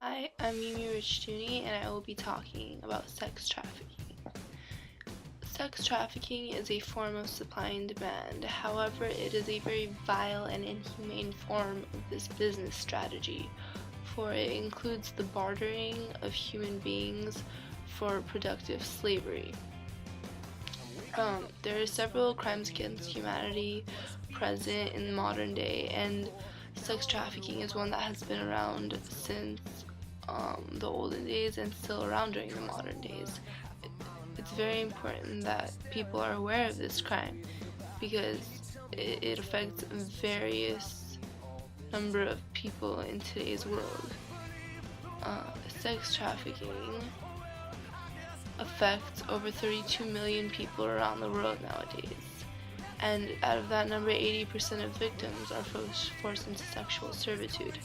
Hi, I'm Mimi Richtooney, and I will be talking about sex trafficking. Sex trafficking is a form of supply and demand. However, it is a very vile and inhumane form of this business strategy, for it includes the bartering of human beings for productive slavery. There are several crimes against humanity present in the modern day, and sex trafficking is one that has been around since the olden days and still around during the modern days. It's very important that people are aware of this crime because it affects various number of people in today's world. Sex trafficking affects over 32 million people around the world nowadays, and out of that number, 80% of victims are forced into sexual servitude.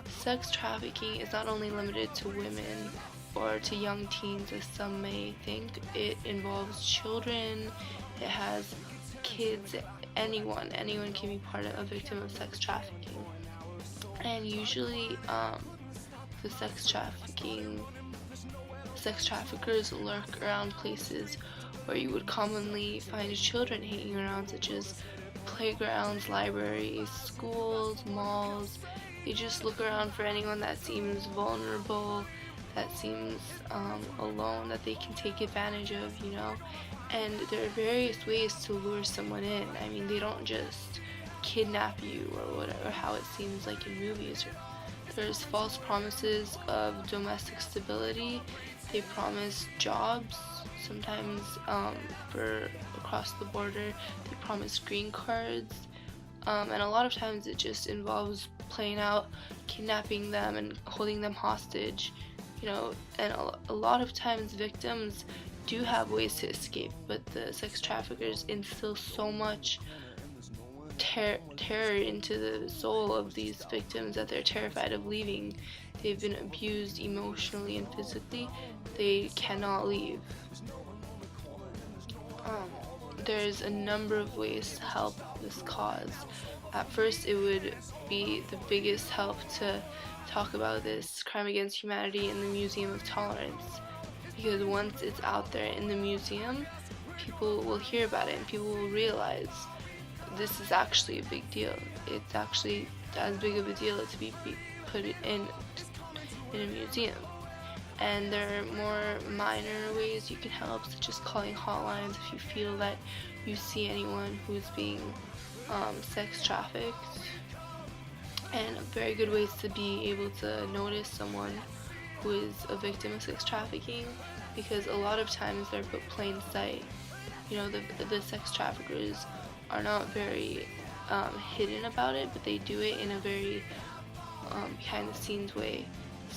Sex trafficking is not only limited to women or to young teens as some may think. It involves children, it has kids, anyone can be part of a victim of sex trafficking. And usually the sex traffickers lurk around places where you would commonly find children hanging around, such as playgrounds, libraries, schools, malls. They just look around for anyone that seems vulnerable, that seems alone, that they can take advantage of, and there are various ways to lure someone in. I mean, they don't just kidnap you or whatever, how it seems like in movies. There's false promises of domestic stability. They promise jobs, sometimes for across the border. They promise green cards, and a lot of times it just involves playing out kidnapping them and holding them hostage, and a lot of times victims do have ways to escape, but the sex traffickers instill so much terror into the soul of these victims that they're terrified of leaving. They've been abused emotionally and physically. They cannot leave. There's a number of ways to help this cause. At first, it would be the biggest help to talk about this crime against humanity in the Museum of Tolerance, because once it's out there in the museum, people will hear about it and people will realize this is actually a big deal. It's actually as big of a deal to be put in a museum. And there are more minor ways you can help, such as calling hotlines if you feel that you see anyone who's being sex trafficked. And very good ways to be able to notice someone who is a victim of sex trafficking, because a lot of times they're put plain sight. The sex traffickers are not very hidden about it, but they do it in a very behind the scenes way.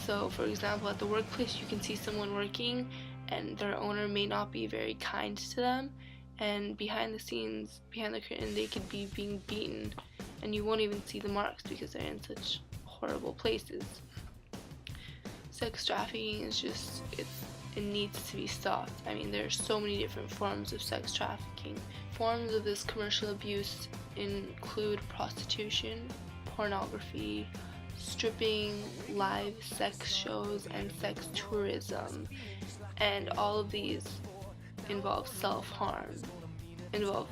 So for example, at the workplace you can see someone working and their owner may not be very kind to them, and behind the scenes, behind the curtain, they could be being beaten and you won't even see the marks because they're in such horrible places. Sex trafficking is just, it needs to be stopped. I mean, there are so many different forms of sex trafficking. Forms of this commercial abuse include prostitution, pornography, stripping, live sex shows, and sex tourism. And all of these involve self-harm, involve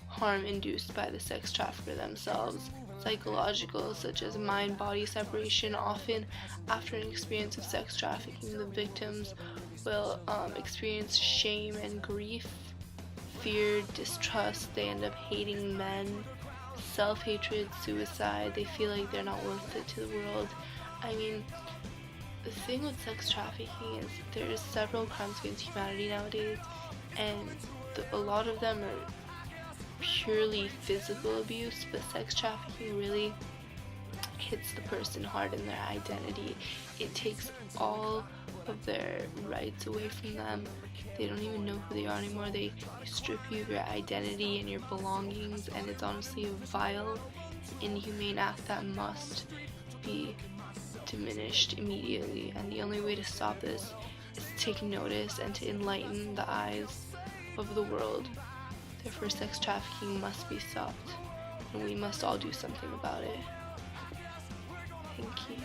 harm induced by the sex trafficker themselves. Psychological, such as mind-body separation. Often after an experience of sex trafficking, the victims will experience shame and grief, fear, distrust. They end up hating men, self-hatred, suicide. They feel like they're not worth it to the world. I mean, the thing with sex trafficking is there's several crimes against humanity nowadays, and a lot of them are purely physical abuse, but sex trafficking really hits the person hard in their identity. It takes all of their rights away from them. They don't even know who they are anymore. They strip you of your identity and your belongings, and it's honestly a vile, inhumane act that must be diminished immediately. And the only way to stop this is to take notice and to enlighten the eyes of the world. Therefore, sex trafficking must be stopped, and we must all do something about it. Thank you.